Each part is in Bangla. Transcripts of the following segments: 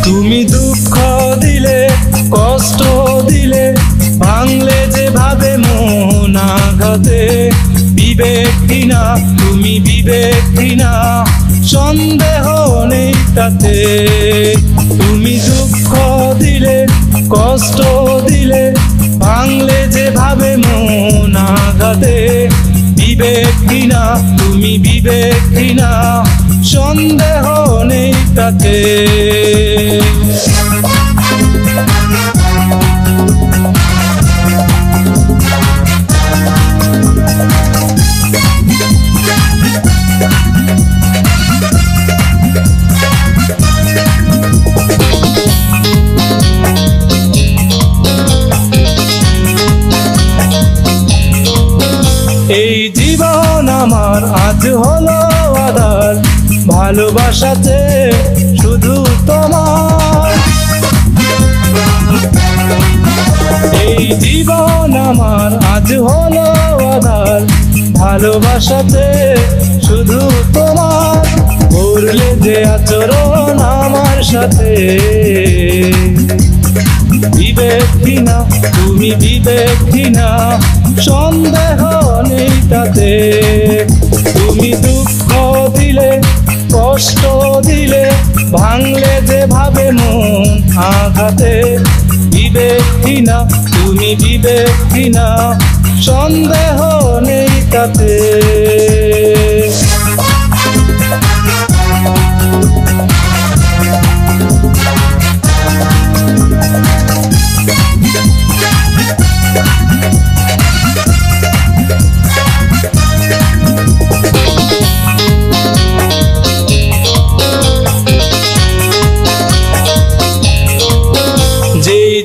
তুমি দুঃখ দিলে কষ্ট দিলে ভাঙলে যেভাবে মন আঘাতে বিবেকহীনা তুমি বিবেকহীনা সন্দেহ নেই তাতে তুমি দুঃখ দিলে কষ্ট দিলে ভাঙলে যেভাবে মন আঘাতে বিবেকহীনা তুমি বিবেকহীনা সন্দেহ নেই তাতে এই জীবন আমার আজ হলো আধার ভালোবাসাতে শুধু তোমার এই জীবন আমার আজ হলো আধার ভালোবাসাতে শুধু তোমার করলে যে আচরণ আমার সাথে বিবেকহীনা তুমি বিবেকহীনা সন্দেহ নেই তাতে তুমি দুঃখ দিলে কষ্ট দিলে ভাঙলে যেভাবে মন আঘাতে বিবেকহীনা তুমি বিবেকহীনা সন্দেহ নেই তাতে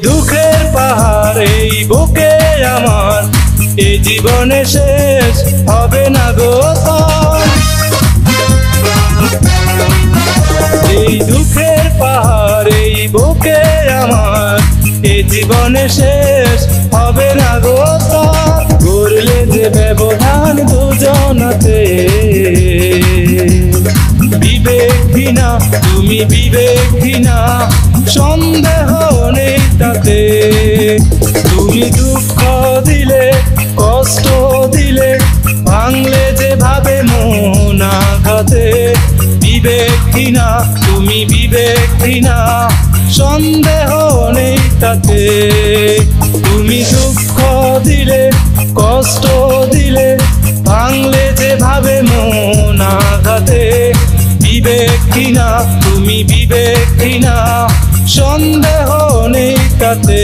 দুঃখের পাহাড় এই বুকে আমার এই জীবনে শেষ হবে না গো এই দুঃখের পাহাড় এই বুকে আমার এই জীবনে শেষ হবে না গো করলে যে ব্যবধান দুজনাতে বিবেকহীনা তুমি বিবেকহীনা সন্দেহ নেই তাতে তুমি দুঃখ দিলে কষ্ট দিলে ভাঙলে যেভাবে মন আঘাতে বিবেকহীনা তুমি বিবেকহীনা সন্দেহ নেই তাতে তুমি দুঃখ দিলে কষ্ট দিলে ভাঙলে যেভাবে মন আঘাতে বিবেকহীনা তুমি বিবেকহীনা সন্দেহ নেই তাতে।